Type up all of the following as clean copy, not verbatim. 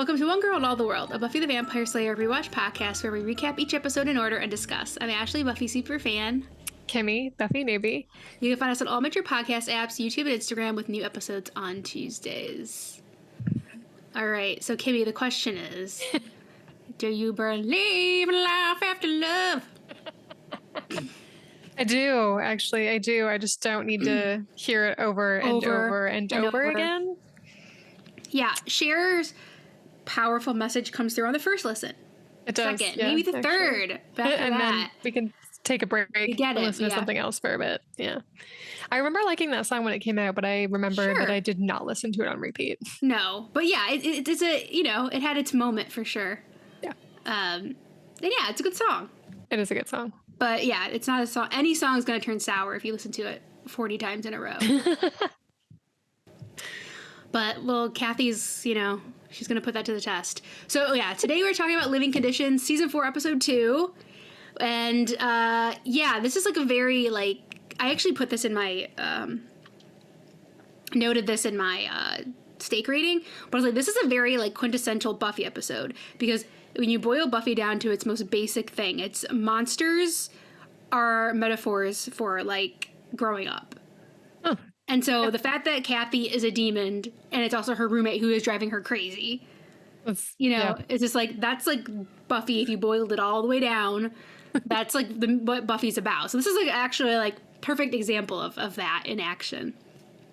Welcome to One Girl in All the World, a Buffy the Vampire Slayer rewatch podcast where we recap each episode in order and discuss. I'm Ashley, Buffy superfan. Kimmy, Buffy newbie. You can find us on all major podcast apps, YouTube, and Instagram with new episodes on Tuesdays. All right, so Kimmy, the question is, do you believe in life after love? I do, actually, I do. I just don't need to hear it over again. Yeah, Cher's powerful message comes through on the first listen. It does. Second, yeah, maybe the actually. third. After and that. then we can take a break and listen to something else for a bit. Yeah. I remember liking that song when it came out, but I remember that I did not listen to it on repeat. No, but yeah, it's a, it had its moment for sure. Yeah. And yeah, it's a good song. It is a good song. But yeah, it's not a song. Any song is going to turn sour if you listen to it 40 times in a row. But, well, Kathy's, she's going to put that to the test. So, yeah, today we're talking about Living Conditions, Season 4, Episode 2. And, yeah, this is like a very, I actually put this in my, noted this in my stake rating. But I was like, this is a very, quintessential Buffy episode. Because when you boil Buffy down to its most basic thing, it's monsters are metaphors for, growing up. Huh. And so the fact that Kathy is a demon and it's also her roommate who is driving her crazy, it's just that's Buffy if you boiled it all the way down. That's what Buffy's about. So this is actually perfect example of that in action.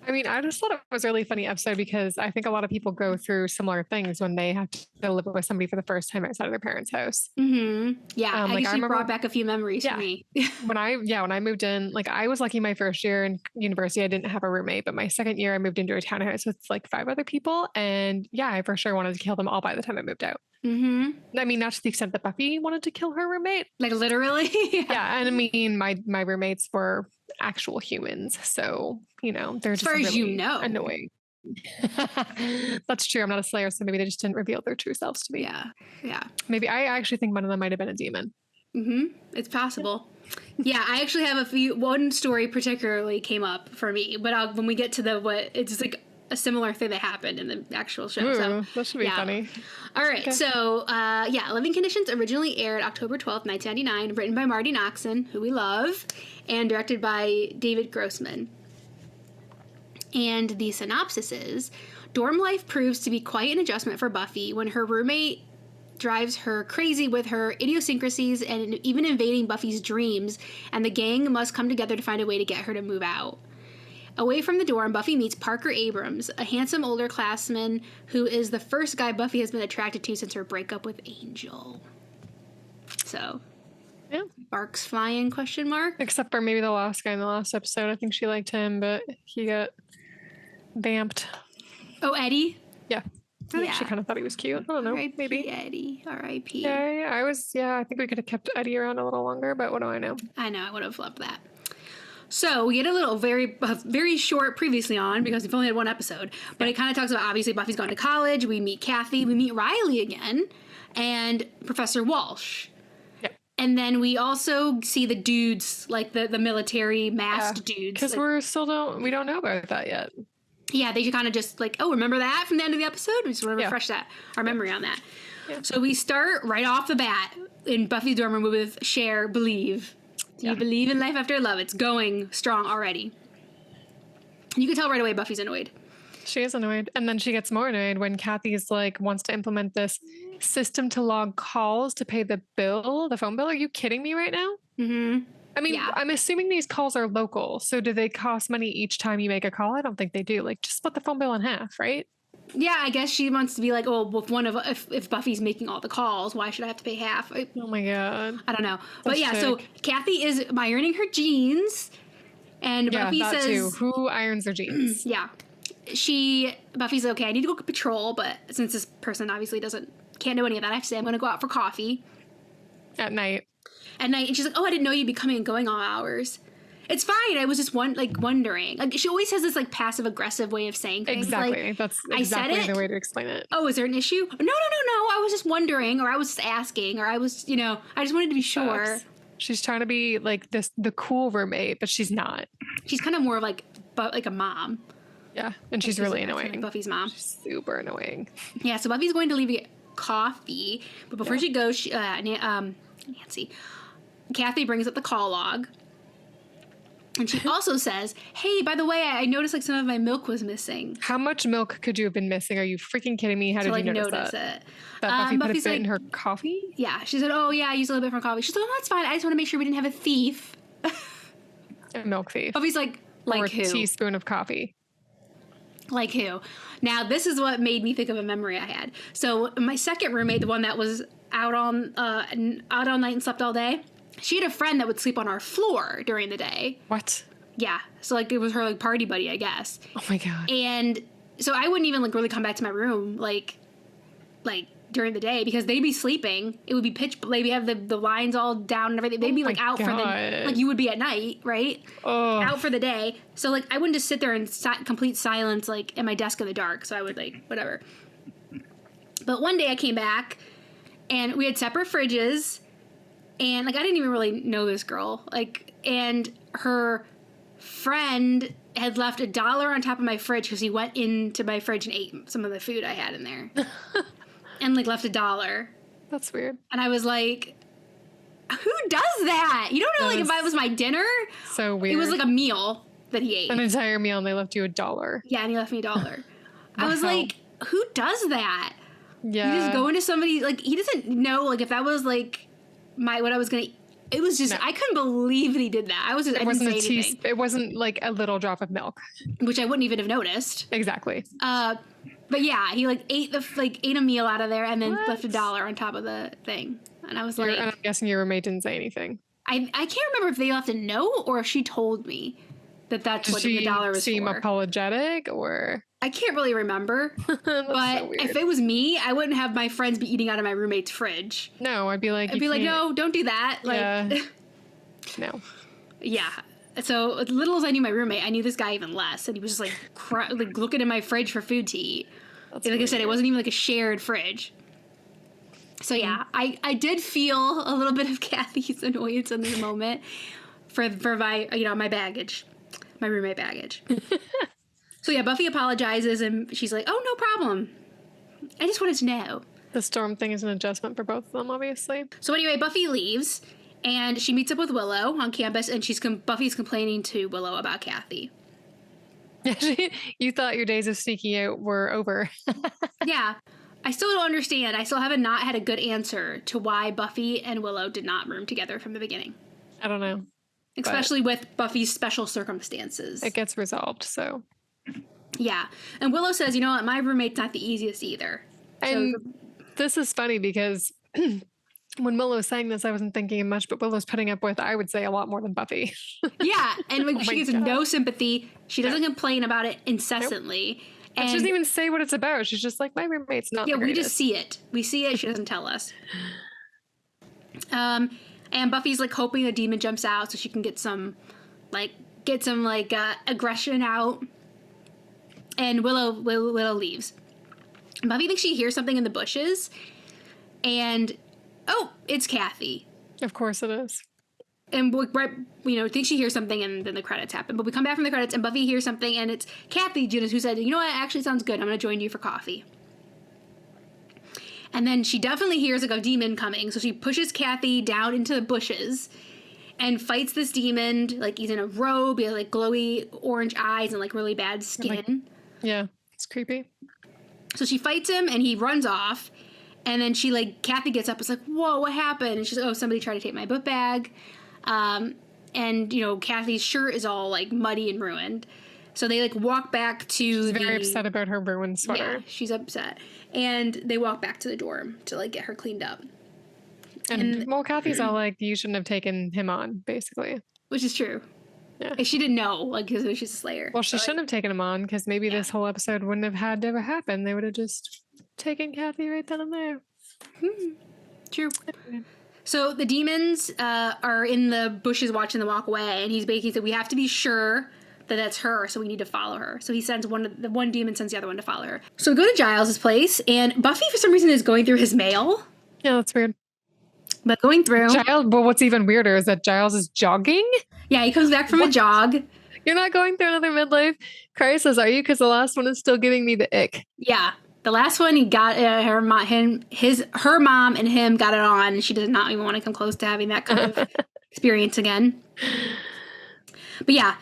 I mean, I just thought it was a really funny episode because I think a lot of people go through similar things when they have to live with somebody for the first time outside of their parents' house. Mm-hmm. Yeah, I remember, brought back a few memories for me. when I moved in, I was lucky my first year in university, I didn't have a roommate, but my second year I moved into a townhouse with 5 other people. And yeah, I for sure wanted to kill them all by the time I moved out. Mm-hmm. I mean, not to the extent that Buffy wanted to kill her roommate. Literally? Yeah, and I mean, my roommates were actual humans, so they're just really annoying. That's true. I'm not a Slayer, so maybe they just didn't reveal their true selves to me. Yeah. Maybe I actually think one of them might have been a demon. Mm-hmm. It's possible. Yeah, I actually have one story particularly came up for me, but when we get to it's just a similar thing that happened in the actual show. Ooh, so that should be funny. All right. Okay. So, Living Conditions originally aired October 12th, 1999, written by Marty Noxon, who we love, and directed by David Grossman. And the synopsis is, dorm life proves to be quite an adjustment for Buffy when her roommate drives her crazy with her idiosyncrasies and even invading Buffy's dreams, and the gang must come together to find a way to get her to move out. Away from the dorm, Buffy meets Parker Abrams, a handsome older classman who is the first guy Buffy has been attracted to since her breakup with Angel. So, yeah. Sparks flying, question mark? Except for maybe the last guy in the last episode. I think she liked him, but he got vamped. Oh, Eddie? Yeah. I think she kind of thought he was cute. I don't know. R.I.P. Maybe. Eddie. R.I.P. Yeah, I think we could have kept Eddie around a little longer, but what do I know? I know, I would have loved that. So we get a very short previously on because we've only had one episode, but it kind of talks about obviously Buffy's gone to college. We meet Kathy, we meet Riley again, and Professor Walsh. Yeah. And then we also see the dudes, the military masked dudes. Because we don't know about that yet. Yeah, they kind of just remember that from the end of the episode? We just want to refresh our memory on that. Yeah. So we start right off the bat in Buffy's dorm room with Cher, Believe. Do you believe in life after love? It's going strong already. You can tell right away Buffy's annoyed. She is annoyed. And then she gets more annoyed when Kathy's wants to implement this system to log calls to pay the phone bill. Are you kidding me right now? Mm-hmm. I mean, I'm assuming these calls are local. So do they cost money each time you make a call? I don't think they do. Just split the phone bill in half, right? Yeah, I guess she wants to be if Buffy's making all the calls, why should I have to pay half? Oh my God. I don't know. But yeah, so Kathy is ironing her jeans, and Buffy says, too. Who irons their jeans? Yeah. Buffy's okay, I need to go patrol, but since this person obviously can't do any of that, I have to say I'm going to go out for coffee. At night. And she's like, oh, I didn't know you'd be coming and going all hours. It's fine. I was just wondering. She always has this passive aggressive way of saying things. Exactly. That's exactly the way to explain it. Oh, is there an issue? No. I was just wondering, or I was just asking, or I was, I just wanted to be sure. She's trying to be the cool roommate, but she's not. She's kind of more of like a mom. Yeah, and she's really annoying. Buffy's mom. She's super annoying. Yeah, so Buffy's going to leave get coffee, but before she goes, Kathy brings up the call log. And she also says, hey, by the way, I noticed like some of my milk was missing. How much milk could you have been missing? Are you freaking kidding me? How did you notice that? That Buffy put a bit in her coffee? Yeah. She said, oh, yeah, I used a little bit from coffee. She's like, oh, that's fine. I just want to make sure we didn't have a thief. A milk thief. Buffy's like or who? A teaspoon of coffee. Like who? Now, this is what made me think of a memory I had. So my second roommate, the one that was out all night and slept all day, she had a friend that would sleep on our floor during the day. What? Yeah. So, like, it was her, like, party buddy, I guess. Oh, my God. And so I wouldn't even, like, really come back to my room, like during the day because they'd be sleeping. It would be pitch, they'd have the lines all down and everything. They'd be, like, out for the, like, you would be at night, right? Oh. Out for the day. So, like, I wouldn't just sit there in complete silence, like, at my desk in the dark. So I would, like, whatever. But one day I came back, and we had separate fridges. And, like, I didn't even really know this girl. Like, and her friend had left $1 on top of my fridge because he went into my fridge and ate some of the food I had in there. And, like, left $1. That's weird. And I was like, who does that? You don't know, like, if it was my dinner. So weird. It was, like, a meal that he ate. An entire meal, and they left you $1. Yeah, and he left me $1. I was like, who does that? Yeah. You just go into somebody, like, he doesn't know, like, if that was, like, what I was gonna eat. It was just, I couldn't believe that he did that. I didn't say anything. It wasn't like a little drop of milk. Which I wouldn't even have noticed. Exactly. But yeah, he like ate a meal out of there and then left $1 on top of the thing. And I was like... And I'm guessing your roommate didn't say anything. I can't remember if they left a note or if she told me that's what the $1 was for. Did she seem apologetic or... I can't really remember, but so if it was me, I wouldn't have my friends be eating out of my roommate's fridge. No, I'd be like, no, don't do that. Like, yeah. No. Yeah. So as little as I knew my roommate, I knew this guy even less, and he was just like, like looking in my fridge for food to eat. Like I said, it wasn't even like a shared fridge. So yeah, I did feel a little bit of Kathy's annoyance in this moment for my my baggage, my roommate baggage. So yeah, Buffy apologizes and she's like, "Oh, no problem. I just wanted to know." The storm thing is an adjustment for both of them, obviously. So anyway, Buffy leaves and she meets up with Willow on campus, and Buffy's complaining to Willow about Kathy. You thought your days of sneaking out were over. Yeah. I still don't understand. I still haven't had a good answer to why Buffy and Willow did not room together from the beginning. I don't know. Especially with Buffy's special circumstances. It gets resolved, so... Yeah. And Willow says, you know what, my roommate's not the easiest either. And this is funny because when Willow was saying this, I wasn't thinking much, but Willow's putting up with, I would say, a lot more than Buffy. Yeah. And she gets no sympathy. She doesn't complain about it incessantly. Nope. And she doesn't even say what it's about. She's just like, my roommate's not the greatest. We just see it. We see it. She doesn't tell us. And Buffy's like hoping a demon jumps out so she can get some aggression out. And Willow leaves. Buffy thinks she hears something in the bushes, and it's Kathy. Of course it is. And thinks she hears something, and then the credits happen. But we come back from the credits, and Buffy hears something, and it's Kathy who said, "You know what? Actually, sounds good. I'm going to join you for coffee." And then she definitely hears like a demon coming, so she pushes Kathy down into the bushes and fights this demon. Like, he's in a robe, he has like glowy orange eyes and like really bad skin. Yeah, it's creepy. So she fights him and he runs off. And then Kathy gets up and is like, "Whoa, what happened?" And she's like, "Oh, somebody tried to take my book bag." And Kathy's shirt is all like muddy and ruined. So they like walk back to She's very upset about her ruined sweater. Yeah, she's upset. And they walk back to the dorm to like get her cleaned up. And Kathy's all like, "You shouldn't have taken him on," basically. Which is true. Yeah. She didn't know, like, because she's a Slayer. Well, she shouldn't have taken him on, because maybe this whole episode wouldn't have had to ever happen. They would have just taken Kathy right then and there. True. So the demons are in the bushes watching them walk away, and he's basically said, "We have to be sure that that's her, so we need to follow her." So he sends one demon sends the other one to follow her. So we go to Giles' place, and Buffy, for some reason, is going through his mail. Yeah, that's weird. But going through... Giles, but what's even weirder is that Giles is jogging? Yeah, he comes back from a jog. You're not going through another midlife crisis, are you? Because the last one is still giving me the ick. Yeah. The last one, he got her mom and him got it on, and she does not even want to come close to having that kind of experience again. But yeah,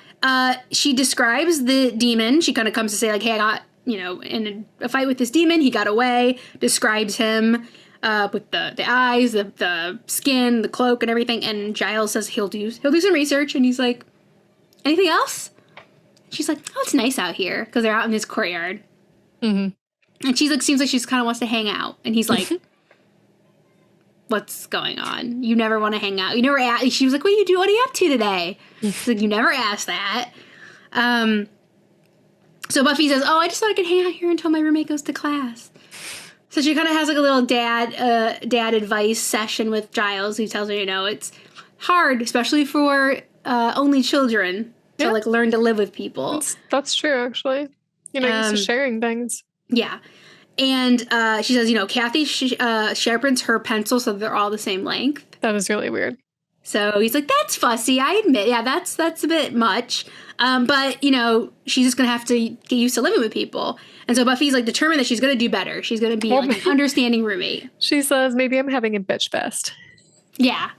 she describes the demon. She kind of comes to say, like, hey, I got, in a fight with this demon. He got away. Describes him with the eyes, the skin, the cloak, and everything. And Giles says he'll do some research, and he's like, anything else? She's like, oh, it's nice out here, because they're out in this courtyard. Mm-hmm. And she's like, seems like she's kind of wants to hang out. And he's like, what's going on? You never want to hang out. You never ask. She was like, what are you up to today? She's like, you never asked that. So Buffy says, oh, I just thought I could hang out here until my roommate goes to class. So she kind of has like a little dad advice session with Giles, who tells her, it's hard, especially for only children, to like learn to live with people. That's true, actually. Used to sharing things. Yeah. And she says, Kathy sharpens her pencil so they're all the same length. That is really weird. So he's like, that's fussy. I admit, yeah, that's a bit much. But, she's just going to have to get used to living with people. And so Buffy's like determined that she's going to do better. She's going to be like an understanding roommate. She says, maybe I'm having a bitch fest. Yeah.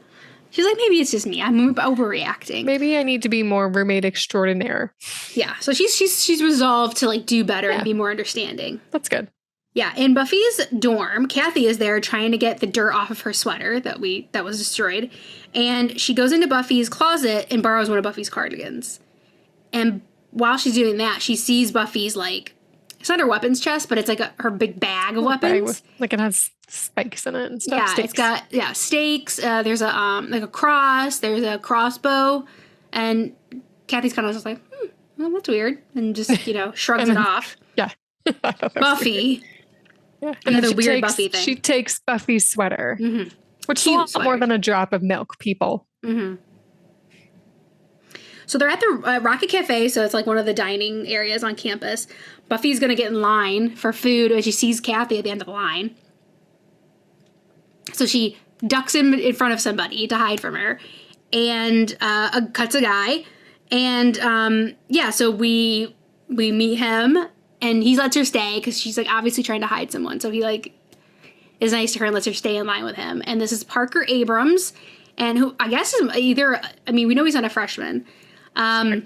She's like, maybe it's just me. I'm overreacting. Maybe I need to be more roommate extraordinaire. Yeah. So she's resolved to like do better and be more understanding. That's good. Yeah. In Buffy's dorm, Kathy is there trying to get the dirt off of her sweater that was destroyed. And she goes into Buffy's closet and borrows one of Buffy's cardigans. And while she's doing that, she sees Buffy's like, it's not her weapons chest, but it's like her big bag of weapons. Like it has spikes in it and stuff. Yeah, stakes. It's got stakes. There's a like a cross. There's a crossbow, and Kathy's kind of just like, well, that's weird, and just shrugs it off. Yeah, Buffy. Yeah, another weird Buffy thing. She takes Buffy's sweater, which is a lot more than a drop of milk, people. Mm-hmm. So they're at the Rocket Cafe, so it's like one of the dining areas on campus. Buffy's going to get in line for food when she sees Kathy at the end of the line. So she ducks him in front of somebody to hide from her and cuts a guy. And, so we meet him, and he lets her stay because she's, like, obviously trying to hide someone. So he, like, is nice to her and lets her stay in line with him. And this is Parker Abrams, and who I guess is we know he's not a freshman. But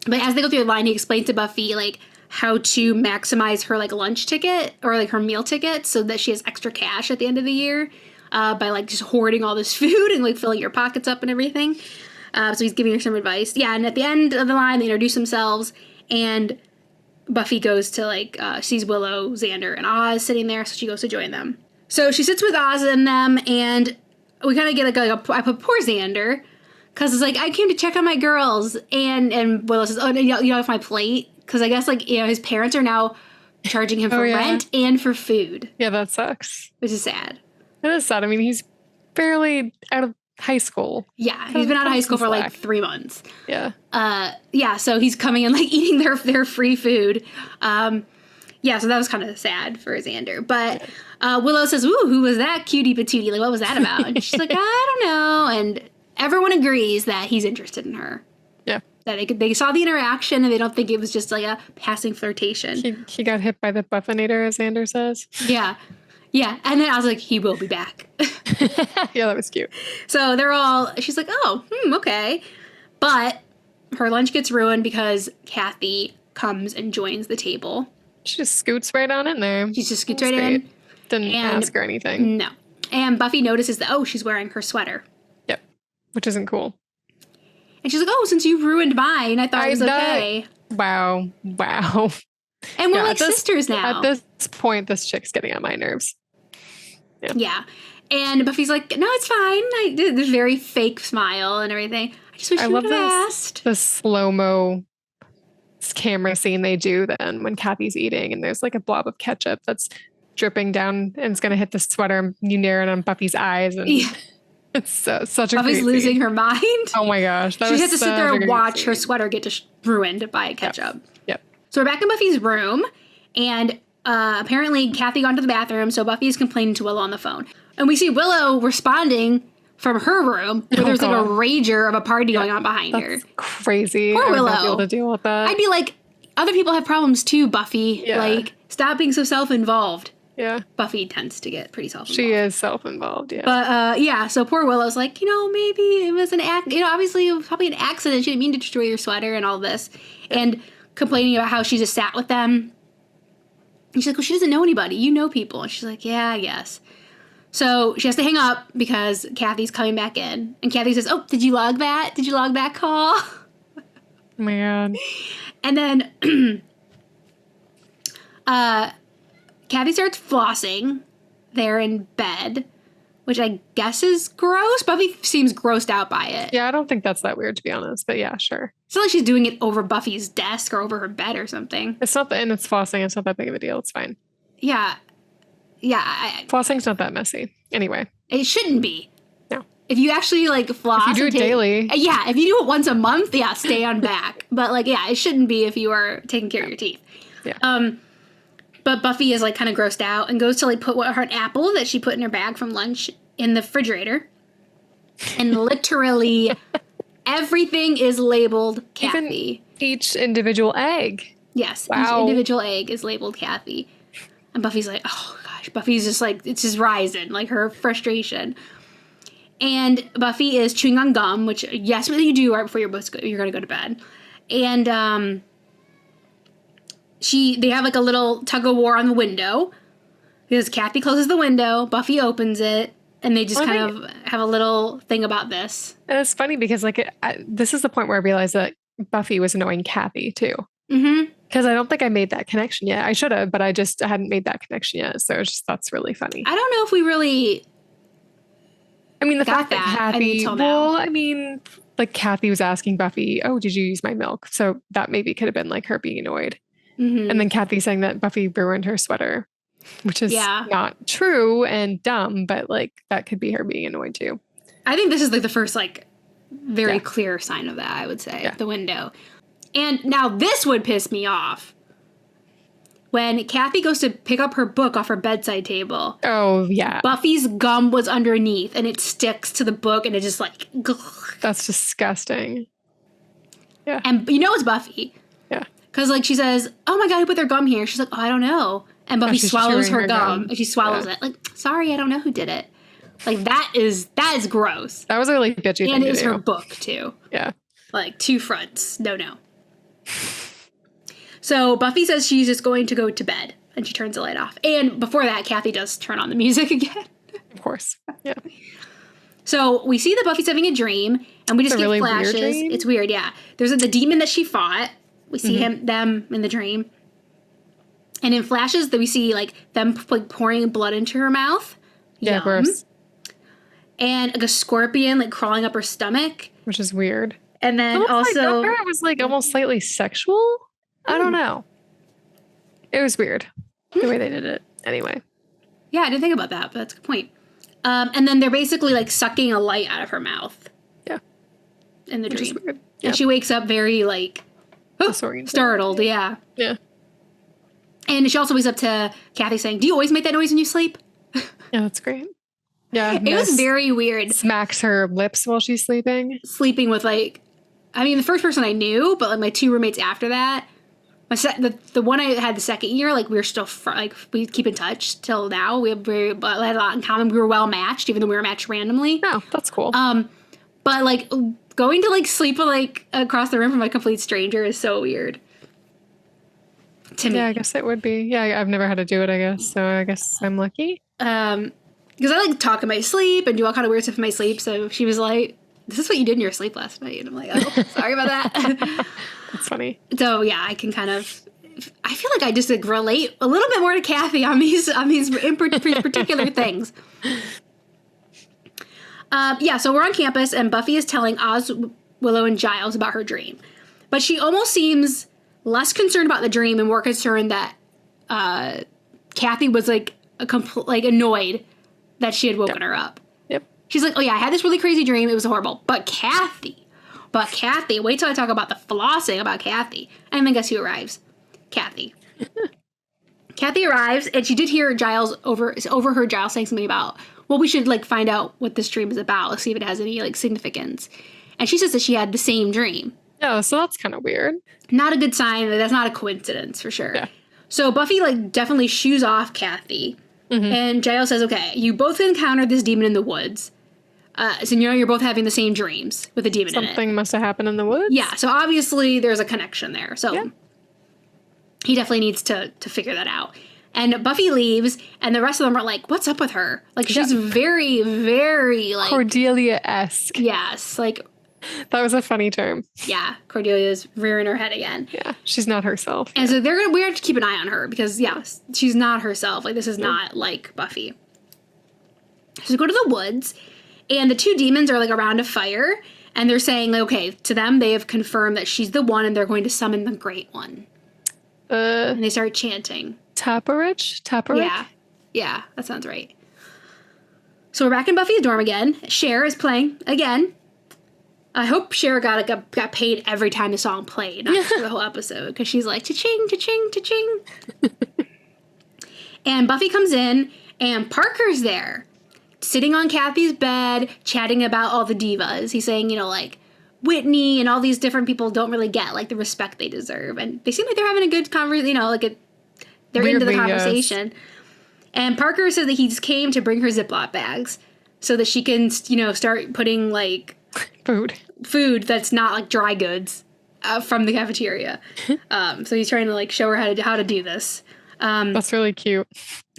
as they go through the line, he explains to Buffy, like, how to maximize her, like, lunch ticket or, like, her meal ticket so that she has extra cash at the end of the year by, like, just hoarding all this food and, like, filling your pockets up and everything. So he's giving her some advice. Yeah, and at the end of the line, they introduce themselves, and Buffy goes to, like, sees Willow, Xander, and Oz sitting there, so she goes to join them. So she sits with Oz and them, and we kind of get, like, I put poor Xander, because it's like, I came to check on my girls, and Willow says, oh, you off my plate? Because I guess, like, his parents are now charging him for rent and for food. Yeah, that sucks. Which is sad. It is sad. I mean, he's barely out of high school. Yeah, he's been out of high school for, like, 3 months. Yeah. So he's coming in, like, eating their free food. So that was kind of sad for Xander. But Willow says, ooh, who was that cutie patootie? Like, what was that about? And she's like, I don't know. And everyone agrees that he's interested in her. Yeah. That they saw the interaction and they don't think it was just like a passing flirtation. He got hit by the Buffinator, as Xander says. Yeah. Yeah. And then I was like, he will be back. Yeah, that was cute. So she's like, oh, okay. But her lunch gets ruined because Kathy comes and joins the table. She just scoots right on in there. She just scoots right in. Didn't ask her anything. No. And Buffy notices that, she's wearing her sweater. Yep. Which isn't cool. And she's like, since you ruined mine, I thought it was okay. Wow. And we're like sisters now. At this point, this chick's getting on my nerves. Yeah. And Buffy's like, no, it's fine. I did this very fake smile and everything. I just wish you would have asked. The slow-mo camera scene they do then when Kathy's eating and there's like a blob of ketchup that's dripping down and it's going to hit the sweater and you near it on Buffy's eyes. And it's such a Buffy's losing her mind. Oh my gosh. She has to sit there and watch her sweater get ruined by ketchup. Yep. So we're back in Buffy's room, and apparently Kathy got into the bathroom, so Buffy is complaining to Willow on the phone. And we see Willow responding from her room where there's like a rager of a party going on behind her. Crazy. Poor Willow. I would not be able to deal with that. I'd be like, other people have problems too, Buffy. Yeah. Like, stop being so self-involved. Yeah. Buffy tends to get pretty self-involved. She is self-involved, yeah. But, so poor Willow's like, maybe it was obviously it was probably an accident. She didn't mean to destroy your sweater and all this. Yeah. And complaining about how she just sat with them. And she's like, well, she doesn't know anybody. You know people. And she's like, yeah, I guess. So she has to hang up because Kathy's coming back in. And Kathy says, oh, did you log that? Did you log that call? Oh my God. And then Kathy starts flossing there in bed, which I guess is gross. Buffy seems grossed out by it. Yeah, I don't think that's that weird, to be honest. But yeah, sure. It's not like she's doing it over Buffy's desk or over her bed or something. It's not, and it's flossing. It's not that big of a deal. It's fine. Yeah. Yeah. Flossing's not that messy. Anyway. It shouldn't be. No. If you actually like floss. If you do it daily. Yeah. If you do it once a month, yeah, stay on back. But like, yeah, it shouldn't be if you are taking care of your teeth. Yeah. But Buffy is like kind of grossed out and goes to like put her apple that she put in her bag from lunch in the refrigerator. And literally everything is labeled Kathy. Even each individual egg. Yes. Wow. Each individual egg is labeled Kathy. And Buffy's like, oh gosh, Buffy's just like, it's just rising, like her frustration. And Buffy is chewing on gum, which yes, what you do right before you're going to go to bed. And they have like a little tug of war on the window because Kathy closes the window, Buffy opens it, and they just kind of have a little thing about this. And it's funny because like this is the point where I realized that Buffy was annoying Kathy too. Mm-hmm. Because I don't think I made that connection yet. I should have, but I hadn't made that connection yet. So that's really funny. I don't know if we really. I mean, the fact that Kathy. Well, I mean, like Kathy was asking Buffy, "Oh, did you use my milk?" So that maybe could have been like her being annoyed. Mm-hmm. And then Kathy saying that Buffy ruined her sweater, which is not true and dumb, but like that could be her being annoyed too. I think this is like the first like very clear sign of that. I would say the window. And now this would piss me off. When Kathy goes to pick up her book off her bedside table. Oh, yeah. Buffy's gum was underneath and it sticks to the book and it just like. That's disgusting. Yeah. And you know it's Buffy. Yeah. Because like she says, oh my God, who put their gum here? She's like, oh, I don't know. And Buffy swallows her gum. And she swallows it. Like, sorry, I don't know who did it. Like that is gross. That was a really bitchy thing and to it was do. her book too. Yeah. Like two fronts. No. So Buffy says she's just going to go to bed and she turns the light off. And before that, Kathy does turn on the music again. Of course. Yeah. So we see that Buffy's having a dream and we just get really flashes. Weird dream. It's weird, yeah. There's the demon that she fought. We see them in the dream. And in flashes that we see like them like pouring blood into her mouth. Yeah, gross. And like a scorpion like crawling up her stomach. Which is weird. And then also it was like almost slightly sexual. I don't know. It was weird the way they did it. Anyway. Yeah, I didn't think about that, but that's a good point. And then they're basically like sucking a light out of her mouth. Yeah. In the dream. Is weird. And she wakes up very like startled. Yeah. Yeah. And she also wakes up to Kathy saying, "Do you always make that noise when you sleep?" Yeah, that's great. Yeah. It was very weird. Smacks her lips while she's sleeping. Sleeping with like, I mean, the first person I knew, but like my two roommates after that, the one I had the second year, like we were still we keep in touch till now. We had a lot in common. We were well matched, even though we were matched randomly. Oh, that's cool. But like going to like sleep with like across the room from a complete stranger is so weird. To me. Yeah, I guess it would be. Yeah, I've never had to do it, I guess. So I guess I'm lucky. Because I like talk in my sleep and do all kind of weird stuff in my sleep. So she was like, "This is what you did in your sleep last night." And I'm like, "Oh, sorry about that." That's funny. So yeah, I can kind of. I feel like I just like, relate a little bit more to Kathy on these particular things. So we're on campus and Buffy is telling Oz, Willow, and Giles about her dream, but she almost seems less concerned about the dream and more concerned that Kathy was like annoyed that she had woken her up. Yep. She's like, "Oh yeah, I had this really crazy dream. It was horrible, but Kathy, wait till I talk about the flossing about Kathy." And then guess who arrives? Kathy. Kathy arrives, and she did hear Giles overheard Giles saying something about well, we should, like, find out what this dream is about. Let's see if it has any, like, significance. And she says that she had the same dream. Oh, so that's kind of weird. Not a good sign. That's not a coincidence, for sure. Yeah. So Buffy, like, definitely shoos off Kathy. And Giles says, okay, you both encountered this demon in the woods. So you know you're both having the same dreams with a demon in it. Something must have happened in the woods? Yeah, so obviously there's a connection there. So he definitely needs to figure that out. And Buffy leaves, and the rest of them are like, what's up with her? Like, she's very, very, like... Cordelia-esque. Yes, like... That was a funny term. Yeah, Cordelia's rearing her head again. Yeah, she's not herself. And so we have to keep an eye on her, because, she's not herself. Like, this is not like Buffy. So we go to the woods, and the two demons are, like, around a fire, and they're saying, like, okay, to them, they have confirmed that she's the one, and they're going to summon the Great One. And they start chanting. Tapperich? Yeah, that sounds right. So we're back in Buffy's dorm again. Cher is playing again. I hope Cher got paid every time the song played, not for the whole episode, because she's like, cha-ching, cha-ching, cha-ching. And Buffy comes in, and Parker's there, sitting on Kathy's bed, chatting about all the divas. He's saying, you know, like, Whitney and all these different people don't really get, like, the respect they deserve. And they seem like they're having a good conversation, you know, like, they're into the conversation. Yes. And Parker says that he just came to bring her Ziploc bags so that she can, you know, start putting, like... Food that's not, like, dry goods from the cafeteria. So he's trying to, like, show her how to do this. That's really cute.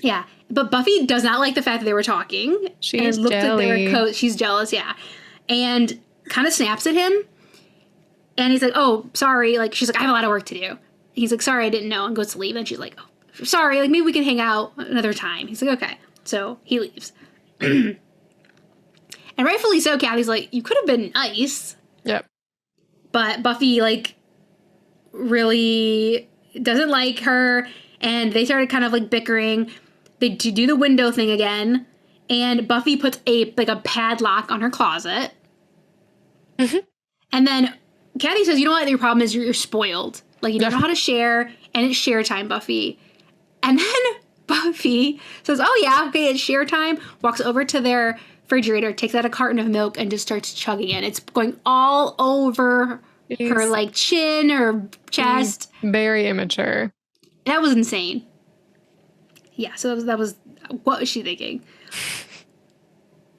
Yeah. But Buffy does not like the fact that they were talking. She's jealous. She's jealous, yeah. And kind of snaps at him. And he's like, oh, sorry. Like, she's like, I have a lot of work to do. He's like, sorry, I didn't know, and goes to leave. And she's like, oh, sorry, like, maybe we can hang out another time. He's like, okay. So he leaves. And rightfully so, Kathy's like, you could have been nice. Yep. But Buffy, like, really doesn't like her, and they started kind of, like, bickering. They do the window thing again, and Buffy puts a padlock on her closet. And then Kathy says, you know what, your problem is you're spoiled. Like, you don't know how to share, and it's share time, Buffy. And then Buffy says, oh yeah, okay, it's share time, walks over to their refrigerator, takes out a carton of milk, and just starts chugging it. It's going all over her, like, chin or chest. Very immature. That was insane. Yeah, so that was what was she thinking?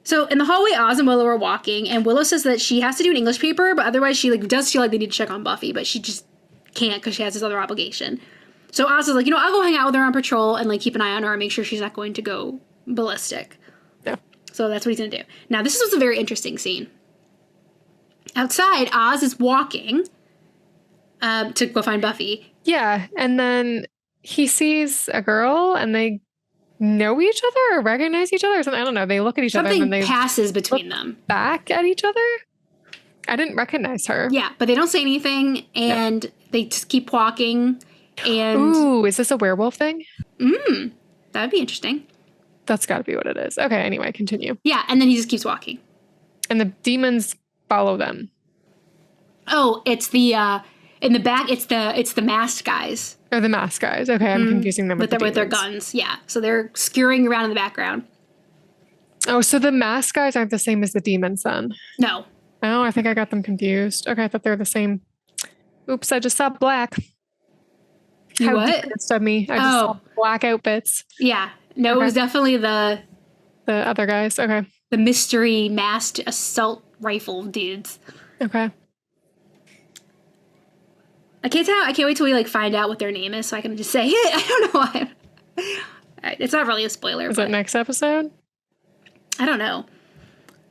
So in the hallway, Oz and Willow are walking, and Willow says that she has to do an English paper, but otherwise she, like, does feel like they need to check on Buffy, but she just can't because she has this other obligation. So Oz is like, you know, I'll go hang out with her on patrol and, like, keep an eye on her and make sure she's not going to go ballistic. Yeah. So that's what he's going to do. Now, this was a very interesting scene. Outside, Oz is walking to go find Buffy. Yeah, and then he sees a girl, and they know each other or recognize each other or something. I don't know. They look at each other, and then they passes between them. Back at each other? I didn't recognize her. Yeah, but they don't say anything, and they just keep walking. And ooh, is this a werewolf thing? That'd be interesting. That's got to be what it is. Okay, anyway, continue. Yeah, and then he just keeps walking. And the demons follow them. Oh, it's the in the back. It's the masked guys. Or the masked guys. Okay, I'm confusing them with their guns. Yeah, so they're skewering around in the background. Oh, so the masked guys aren't the same as the demons then? No. Oh, I think I got them confused. Okay, I thought they were the same. Oops, I just saw black. How what? Of me. I just saw black outfits. Yeah. No, It was definitely the other guys. Okay. The mystery masked assault rifle dudes. Okay. I can't wait till we, like, find out what their name is so I can just say it. I don't know why. It's not really a spoiler. Is it next episode? I don't know.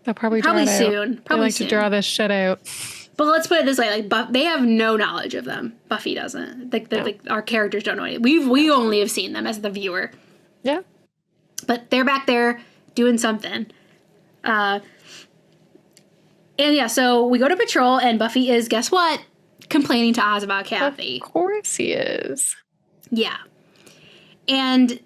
They'll probably soon. Probably like to draw this shit out. But let's put it this way: like, they have no knowledge of them. Buffy doesn't. Like our characters don't know anything. We only have seen them as the viewer. Yeah. But they're back there doing something. And yeah, so we go to patrol, and Buffy is, guess what? Complaining to Oz about Kathy. Of course he is. Yeah. And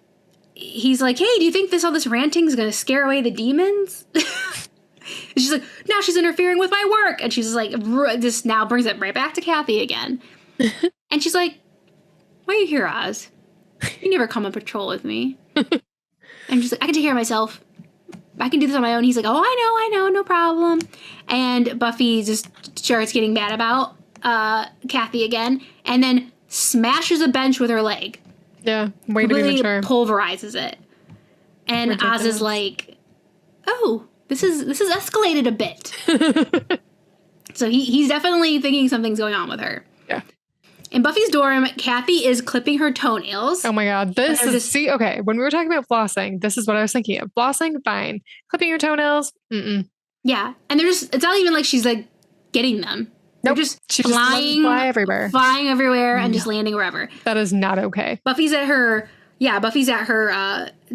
he's like, hey, do you think all this ranting is going to scare away the demons? And she's like, now she's interfering with my work. And she's like, this now brings it right back to Kathy again. And she's like, why are you here, Oz? You never come on patrol with me. And she's like, I can take care of myself. I can do this on my own. He's like, oh, I know, no problem. And Buffy just starts getting mad about Kathy again, and then smashes a bench with her leg. Yeah, way to be mature. Pulverizes it. And ridiculous. Oz is like, oh, this is escalated a bit. So he's definitely thinking something's going on with her. Yeah. In Buffy's dorm, Kathy is clipping her toenails. Oh my God. Okay, when we were talking about flossing, this is what I was thinking of. Flossing, fine. Clipping your toenails, mm-mm. Yeah. And it's not even like she's like getting them. They're just fly everywhere. Flying everywhere and just landing wherever. That is not okay. Buffy's at her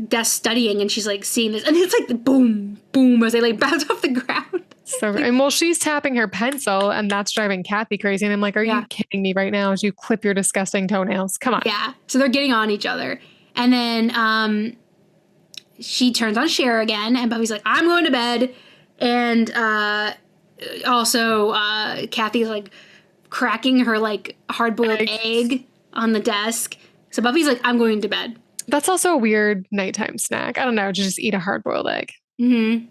desk studying, and she's like seeing this, and it's like boom, boom as they like bounce off the ground. So, and she's tapping her pencil, and that's driving Kathy crazy. And I'm like, are you kidding me right now as you clip your disgusting toenails? Come on. Yeah. So they're getting on each other. And then she turns on Cher again, and Buffy's like, I'm going to bed. And also Kathy's like cracking her like hard-boiled egg on the desk. So Buffy's like, I'm going to bed. That's also a weird nighttime snack. I don't know. Just eat a hard-boiled egg. Mm-hmm.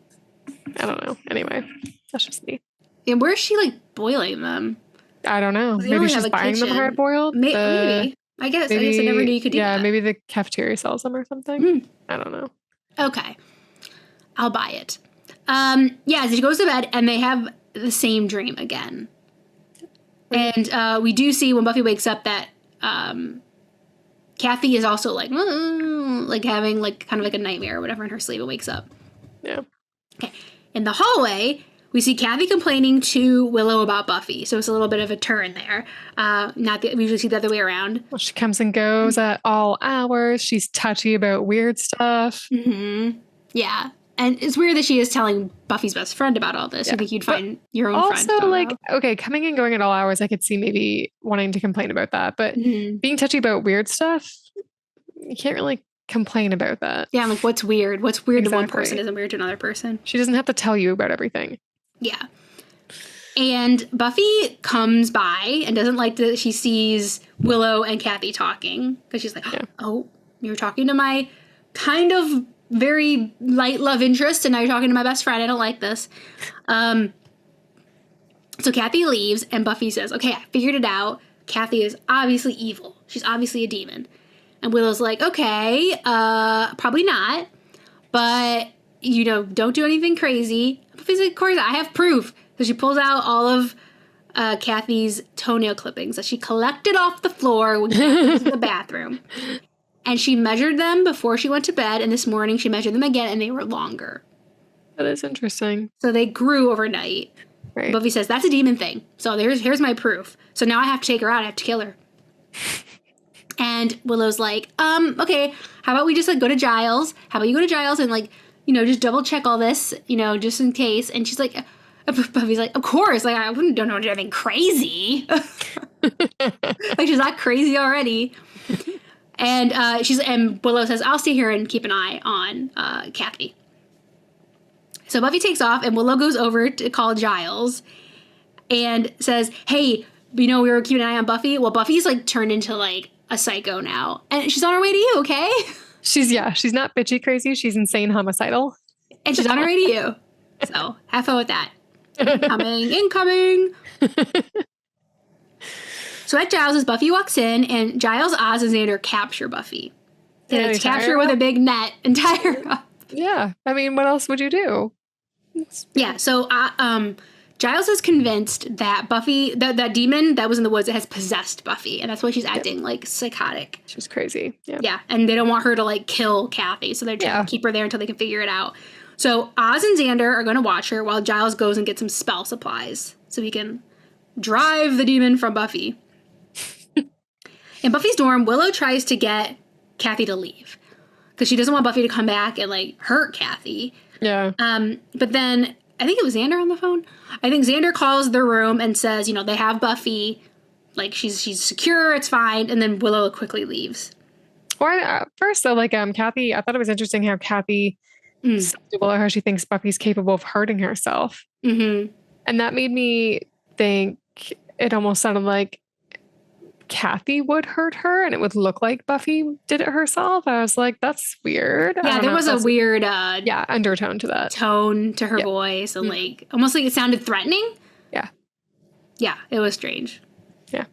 I don't know. Anyway, that's just me. And where's she like boiling them? I don't know. Maybe she's buying them hard-boiled. Maybe. I guess I never knew you could do that. Yeah, maybe the cafeteria sells them or something. I don't know. Okay. I'll buy it. So she goes to bed, and they have the same dream again. And we do see when Buffy wakes up that Kathy is also like having like kind of like a nightmare or whatever in her sleep and wakes up. Yeah. Okay. In the hallway, we see Kathy complaining to Willow about Buffy. So it's a little bit of a turn there. We usually see the other way around. Well, she comes and goes at all hours. She's touchy about weird stuff. Mm-hmm. Yeah. And it's weird that she is telling Buffy's best friend about all this. Yeah. You think you'd find your own friend. Also, like, okay, coming and going at all hours, I could see maybe wanting to complain about that. But being touchy about weird stuff, you can't really complain about that. Yeah, like what's weird? What's weird to one person isn't weird to another person. She doesn't have to tell you about everything. Yeah. And Buffy comes by and doesn't like that she sees Willow and Kathy talking. Because she's like, oh, you're talking to my kind of very light love interest, and now you're talking to my best friend. I don't like this. So Kathy leaves, and Buffy says, okay, I figured it out. Kathy is obviously evil. She's obviously a demon. And Willow's like, okay, probably not. But, don't do anything crazy. Buffy's like, of course, I have proof. So she pulls out all of Kathy's toenail clippings that she collected off the floor when Kathy was in the bathroom. And she measured them before she went to bed, and this morning she measured them again, and they were longer. That is interesting. So they grew overnight. Right. Buffy says, that's a demon thing. So here's my proof. So now I have to take her out. I have to kill her. And Willow's like, okay, how about we just like go to Giles? How about you go to Giles and like, just double check all this, just in case. And she's like, Buffy's like, of course, like I don't know anything crazy. Like she's not crazy already. And and Willow says, I'll stay here and keep an eye on Kathy. So Buffy takes off, and Willow goes over to call Giles and says, hey, we were keeping an eye on Buffy. Well, Buffy's like turned into like a psycho now, and she's on her way to you, okay? She's not bitchy crazy. She's insane homicidal. And she's on her way to you. So have fun with that. Incoming. So at Giles' Buffy walks in, and Giles, Oz, and Xander capture Buffy. They capture her with a big net and tie her up. Yeah. I mean, what else would you do? Yeah. So Giles is convinced that Buffy, that demon that was in the woods, has possessed Buffy. And that's why she's acting like psychotic. She's crazy. Yeah. Yeah. And they don't want her to like kill Kathy. So they're trying to keep her there until they can figure it out. So Oz and Xander are going to watch her while Giles goes and gets some spell supplies so he can drive the demon from Buffy. In Buffy's dorm, Willow tries to get Kathy to leave because she doesn't want Buffy to come back and like hurt Kathy. Yeah. But then I think it was Xander on the phone. I think Xander calls their room and says, they have Buffy, like she's secure, it's fine. And then Willow quickly leaves. Well, first though, like Kathy, I thought it was interesting how Kathy said to Willow how she thinks Buffy's capable of hurting herself. Mm-hmm. And that made me think it almost sounded like Kathy would hurt her and it would look like Buffy did it herself. I was like, that's weird. Yeah, there was a weird undertone to that. Tone to her voice and like almost like it sounded threatening. Yeah. Yeah, it was strange. Yeah.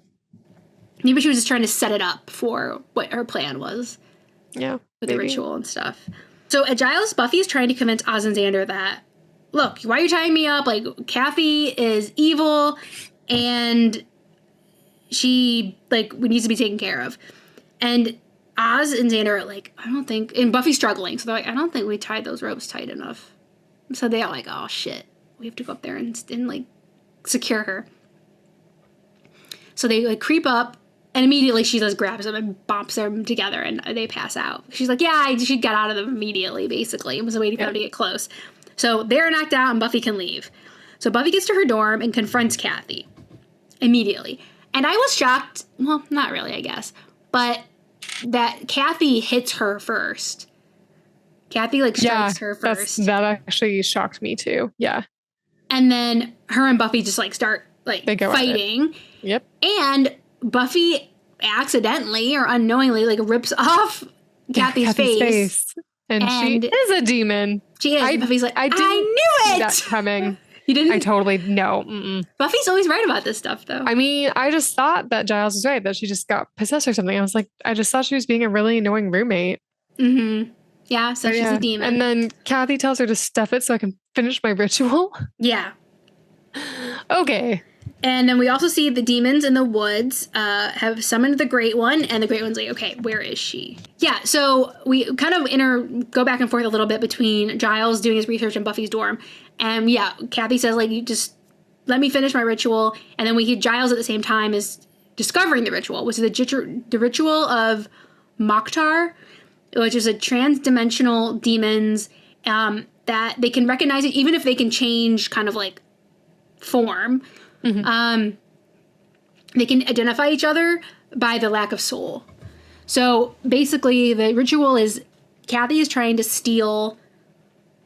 Maybe she was just trying to set it up for what her plan was. Yeah. With the ritual and stuff. So at Giles, Buffy is trying to convince Oz and Xander that, look, why are you tying me up? Like, Kathy is evil and she, like, needs to be taken care of. And Oz and Xander are like, I don't think, and Buffy's struggling. So they're like, I don't think we tied those ropes tight enough. So they're like, oh shit, we have to go up there and like, secure her. So they, like, creep up. And immediately she just grabs them and bumps them together and they pass out. She's like, yeah, she got out of them immediately, basically. It was waiting for them to get close. So they're knocked out and Buffy can leave. So Buffy gets to her dorm and confronts Kathy immediately. And I was shocked, well, not really, I guess, but that Kathy hits her first. Kathy, like, strikes her first. That actually shocked me too. Yeah. And then her and Buffy just, like, start, like, they go fighting. Yep. And Buffy accidentally or unknowingly, like, rips off Kathy's face. And she is a demon. She is. Buffy's like, I knew it! That coming. You didn't? I totally, no. Mm-mm. Buffy's always right about this stuff, though. I mean, I just thought that Giles was right, that she just got possessed or something. I was like, I just thought she was being a really annoying roommate. Mm-hmm. Yeah, so she's a demon. And then Kathy tells her to stuff it so I can finish my ritual. Yeah. Okay. And then we also see the demons in the woods have summoned the Great One, and the Great One's like, okay, where is she? Yeah, so we kind of go back and forth a little bit between Giles doing his research in Buffy's dorm. And yeah, Kathy says, like, you just let me finish my ritual. And then we hear Giles at the same time is discovering the ritual, which is the ritual of Mokhtar, which is a trans-dimensional demons that they can recognize it even if they can change kind of like form. Mm-hmm. They can identify each other by the lack of soul. So basically the ritual is Kathy is trying to steal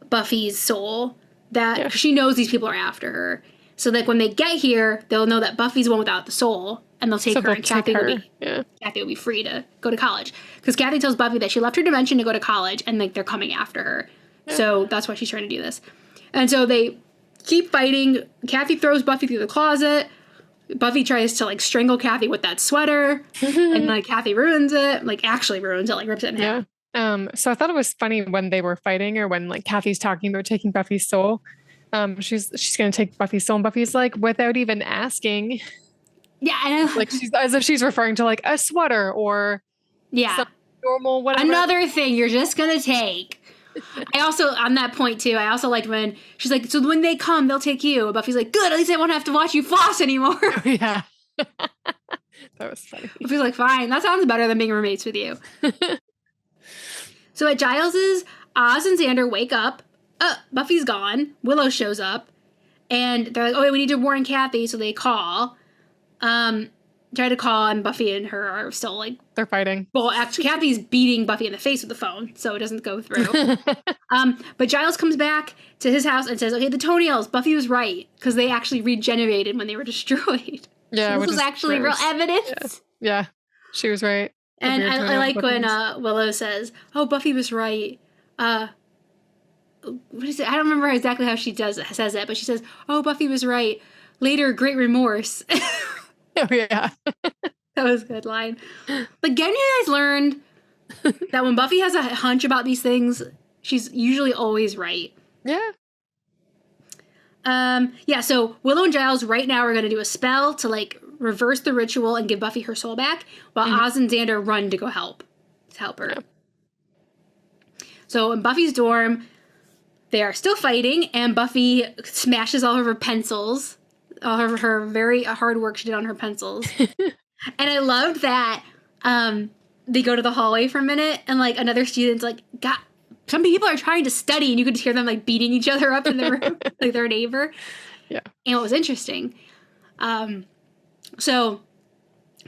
Buffy's soul that she knows these people are after her. So that when they get here, they'll know that Buffy's the one without the soul and they'll take her and Kathy will be free to go to college. Because Kathy tells Buffy that she left her dimension to go to college and like they're coming after her. Yeah. So that's why she's trying to do this. And so they keep fighting. Kathy throws Buffy through the closet. Buffy tries to like strangle Kathy with that sweater. And like Kathy ruins it. Like actually ruins it. Like rips it in half. So I thought it was funny when they were fighting or when like Kathy's talking about taking Buffy's soul. She's going to take Buffy's soul and Buffy's like without even asking. Yeah. And like she's as if she's referring to like a sweater or some normal whatever. Another thing you're just going to take. I also, on that point too, I also liked when she's like, so when they come, they'll take you. And Buffy's like, good, at least I won't have to watch you floss anymore. Yeah. That was funny. Buffy's like, fine, that sounds better than being roommates with you. So at Giles's, Oz and Xander wake up. Buffy's gone. Willow shows up. And they're like, oh, wait, we need to warn Kathy. So they call. Try to call, and Buffy and her are still like... They're fighting. Well, actually, Kathy's beating Buffy in the face with the phone, so it doesn't go through. But Giles comes back to his house and says, okay, the toenails, Buffy was right, because they actually regenerated when they were destroyed. Yeah, so this was actually real evidence. Yeah, she was right. And I like when Willow says, oh, Buffy was right. What is it? I don't remember exactly how she says it, but she says, oh, Buffy was right. Later, great remorse. Oh, yeah. That was a good line. But again, you guys learned that when Buffy has a hunch about these things, she's usually always right. Yeah. So Willow and Giles right now are going to do a spell to, like, reverse the ritual and give Buffy her soul back, while Oz and Xander run to go help her. Yeah. So in Buffy's dorm, they are still fighting, and Buffy smashes all of her pencils. All of her very hard work she did on her pencils. And I loved that they go to the hallway for a minute and like another student's like, God, some people are trying to study and you could just hear them like beating each other up in the room, like their neighbor. Yeah. And it was interesting. So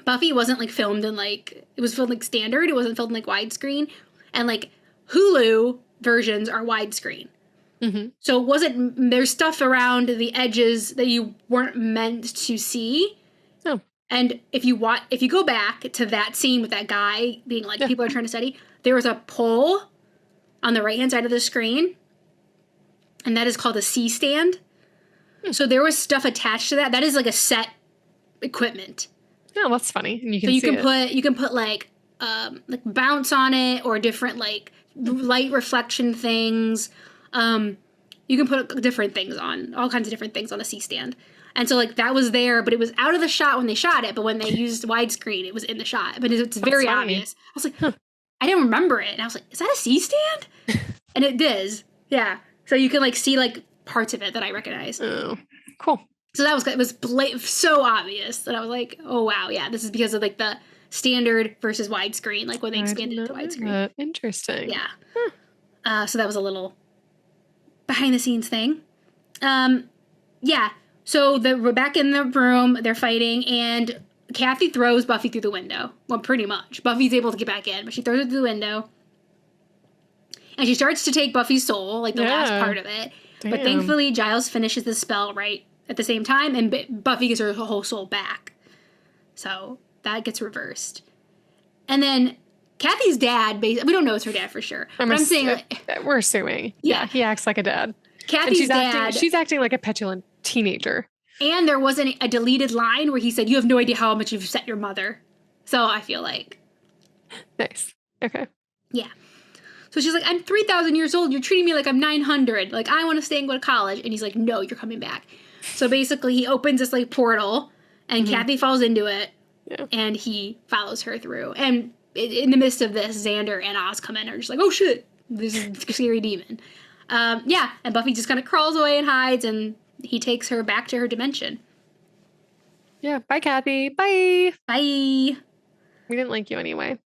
Buffy wasn't like filmed in like, it was filmed like standard. It wasn't filmed in like widescreen. And like Hulu versions are widescreen. Mm-hmm. So it wasn't, there's stuff around the edges that you weren't meant to see. Oh. And if you go back to that scene with that guy being like, people are trying to study, there was a pole on the right-hand side of the screen, and that is called a C-stand. So there was stuff attached to that. That is like a set equipment. Oh, that's funny. And you can put like bounce on it, or different like light reflection things. You can put different things on, all kinds of different things on a C-stand. And so like that was there, but it was out of the shot when they shot it. But when they used widescreen, it was in the shot. But it's very obvious. I was like, I didn't remember it, and I was like, is that a C-stand? And it is. Yeah. So you can like see like parts of it that I recognize. Oh, cool. So it was so obvious that I was like, oh wow, yeah, this is because of like the standard versus widescreen, like when they expanded it to widescreen. Interesting. Yeah. So that was a little behind the scenes thing. Yeah. So we're back in the room, they're fighting, and Kathy throws Buffy through the window. Well, pretty much. Buffy's able to get back in, but she throws her through the window. And she starts to take Buffy's soul, like the last part of it. Damn. But thankfully, Giles finishes the spell right at the same time, and Buffy gets her whole soul back. So that gets reversed. And then Kathy's dad, we don't know it's her dad for sure. I'm saying, we're assuming. Yeah, he acts like a dad. Kathy's dad. She's acting like a petulant teenager. And there wasn't a deleted line where he said, "You have no idea how much you've upset your mother." So I feel like. Nice. Okay. Yeah. So she's like, I'm 3,000 years old. You're treating me like I'm 900. Like, I want to stay and go to college. And he's like, no, you're coming back. So basically, he opens this, like, portal, and Kathy falls into it, and he follows her through. And in the midst of this, Xander and Oz come in and are just like, oh, shit, this is a scary demon. Yeah, and Buffy just kind of crawls away and hides, and he takes her back to her dimension. Yeah, bye, Kathy. Bye. Bye. We didn't like you anyway.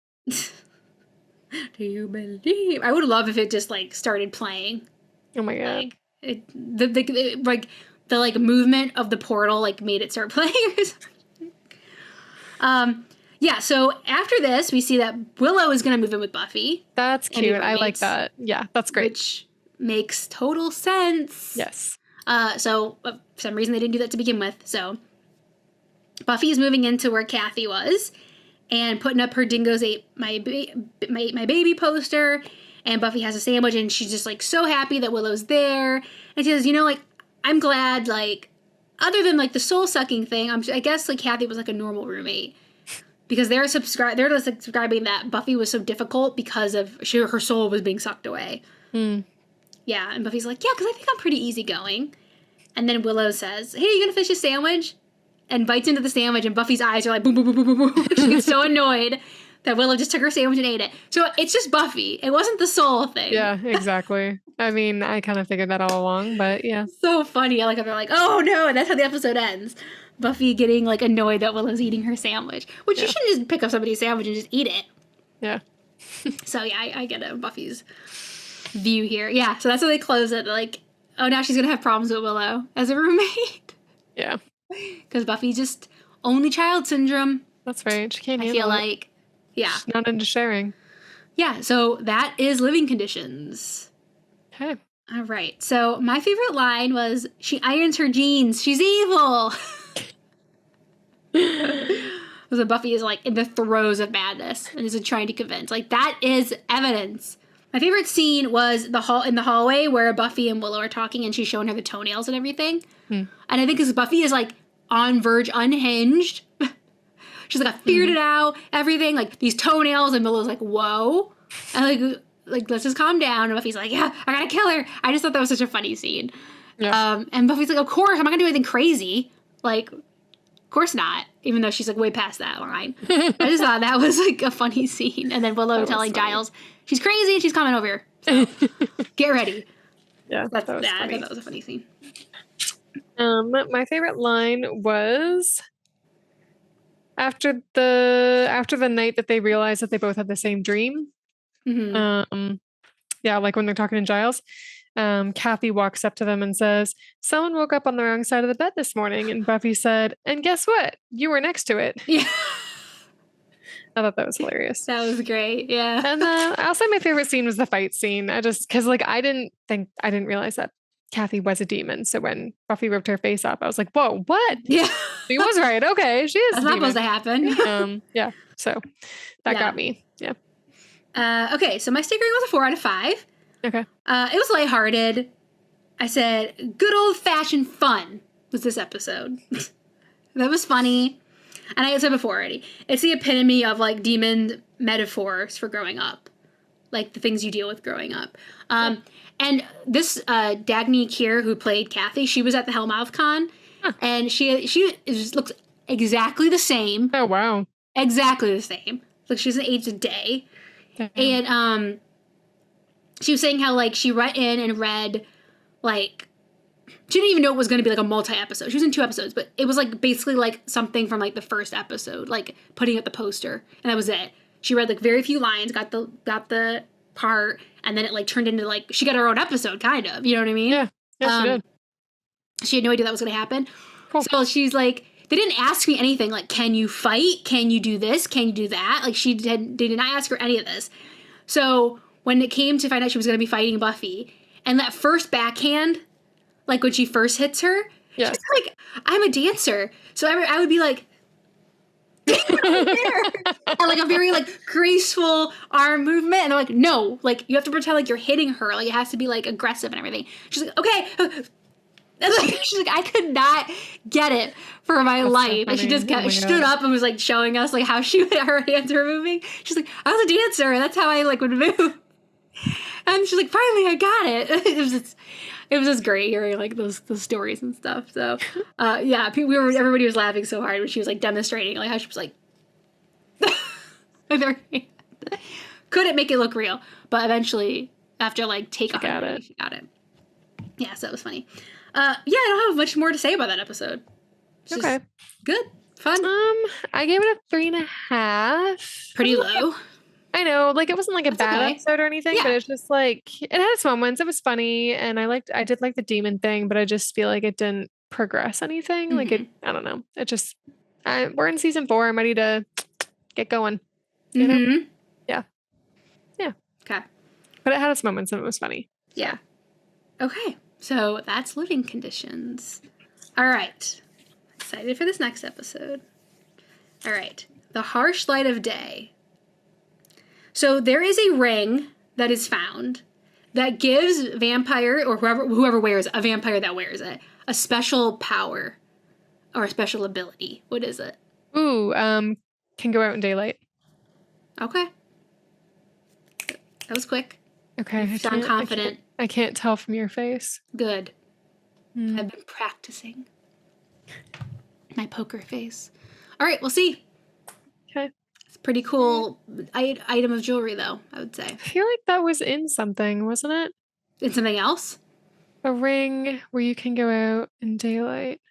Do you believe? I would love if it just like started playing. Oh my god! Like the movement of the portal like made it start playing. Yeah. So after this, we see that Willow is going to move in with Buffy. That's cute. I like that. Yeah, that's great. Which makes total sense. Yes. So for some reason they didn't do that to begin with. So Buffy is moving into where Kathy was. And putting up her Dingoes Ate my baby poster. And Buffy has a sandwich, and she's just, like, so happy that Willow's there. And she says, like, I'm glad, like, other than, like, the soul-sucking thing, I guess, like, Kathy was, like, a normal roommate. Because they're subscribing that Buffy was so difficult because of her soul was being sucked away. Yeah, and Buffy's like, yeah, because I think I'm pretty easygoing. And then Willow says, hey, are you going to finish a sandwich? And bites into the sandwich, and Buffy's eyes are like, boom, boom, boom, boom, boom, boom. She gets so annoyed that Willow just took her sandwich and ate it. So it's just Buffy. It wasn't the soul thing. Yeah, exactly. I mean, I kind of figured that all along, but yeah. So funny. I like how they're like, oh no, and that's how the episode ends. Buffy getting like annoyed that Willow's eating her sandwich. Which you shouldn't just pick up somebody's sandwich and just eat it. Yeah. So yeah, I get it. Buffy's view here. Yeah, so that's how they close it. They're like, oh, now she's going to have problems with Willow as a roommate. Yeah. Because Buffy just only child syndrome. That's right. She can't handle it. I feel like, yeah. She's not into sharing. Yeah, so that is living conditions. Okay. All right. So my favorite line was, she irons her jeans. She's evil. So Buffy is like in the throes of madness and is trying to convince. Like, that is evidence. My favorite scene was in the hallway where Buffy and Willow are talking, and she's showing her the toenails and everything. And I think because Buffy is like on verge unhinged. She's like, I figured it out, everything, like these toenails, and Willow's like, whoa. And like let's just calm down. And Buffy's like, yeah, I gotta kill her. I just thought that was such a funny scene. Yeah. And Buffy's like, of course, I'm not gonna do anything crazy. Like, of course not, even though she's like way past that line. I just thought that was like a funny scene. And then Willow telling Giles, she's crazy and she's coming over here. So get ready. Yeah, I thought that was a funny scene. My favorite line was after the night that they realized that they both had the same dream. Yeah, like when they're talking to Giles, Kathy walks up to them and says, someone woke up on the wrong side of the bed this morning. And Buffy said, and guess what? You were next to it. Yeah. I thought that was hilarious. That was great. Yeah. And I'll say my favorite scene was the fight scene. Because like I didn't realize that Kathy was a demon. So when Buffy ripped her face off, I was like, whoa, what? Yeah. She was right. Okay. She is. That's not supposed to happen. Yeah. So that got me. Yeah. Okay. So my stick rating was a 4 out of 5. Okay. It was lighthearted. I said, good old fashioned fun was this episode. That was funny. And I said before already, it's the epitome of like demon metaphors for growing up. Like the things you deal with growing up. And this Dagny Keir, who played Kathy, she was at the Hellmouth Con, and she looks exactly the same. Oh wow! Exactly the same. Like she doesn't age a day. Damn. And she was saying how like she went in and read like she didn't even know it was going to be like a multi-episode. She was in 2 episodes, but it was like basically like something from like the first episode, like putting up the poster, and that was it. She read like very few lines, got the part, and then it like turned into like she got her own episode, kind of. You know what I mean? Yeah, she did. She had no idea that was going to happen. Cool. So she's like, they didn't ask me anything like, can you fight? Can you do this? Can you do that? Like they did not ask her any of this. So when it came to find out she was going to be fighting Buffy, and that first backhand, like when she first hits her, she's like, I'm a dancer, so I would be like. And like a very like graceful arm movement, and I'm like, no, like you have to pretend like you're hitting her, like it has to be like aggressive and everything. She's like, okay. And like, she's like, I could not get it for my life. So and she just stood up and was like showing us like how her hands were moving. She's like, I was a dancer, and that's how I like would move. And she's like, finally I got it. It was just great hearing like those stories and stuff. So yeah, everybody was laughing so hard when she was like demonstrating like how she was like with her hand. Couldn't make it look real, but eventually after like she got it. Yeah, so it was funny. Yeah, I don't have much more to say about that episode. It's okay, good, fun. I gave it a 3.5. Pretty low. I know, like it wasn't like a bad episode or anything, but it's just like it had its moments. It was funny, and I did like the demon thing, but I just feel like it didn't progress anything. Mm-hmm. Like I don't know. It just we're in season 4. I'm ready to get going. You know? Yeah. Okay. But it had its moments, and it was funny. Yeah. Okay, so that's living conditions. All right, excited for this next episode. All right, the harsh light of day. So there is a ring that is found that gives vampire or whoever wears a vampire that wears it a special power or a special ability. What is it? Ooh, can go out in daylight. Okay. That was quick. Okay. You sound confident. I can't tell from your face. Good. I've been practicing my poker face. All right, we'll see. Okay. Pretty cool item of jewelry, though, I would say. I feel like that was in something, wasn't it? In something else? A ring where you can go out in daylight.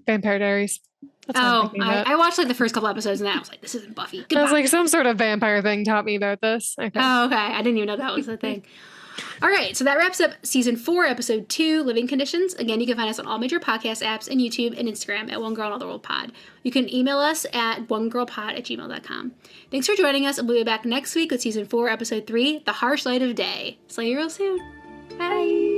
Vampire Diaries. That's I watched like the first couple episodes and I was like, this isn't Buffy. Goodbye. I was like, some sort of vampire thing taught me about this. Okay. Oh, okay. I didn't even know that was a thing. All right, so that wraps up season 4, episode 2, Living Conditions. Again, you can find us on all major podcast apps and YouTube and Instagram at One Girl in All the World Pod. You can email us at onegirlpod@gmail.com. Thanks for joining us, and we'll be back next week with season 4, episode 3, The Harsh Light of Day. See you real soon. Bye.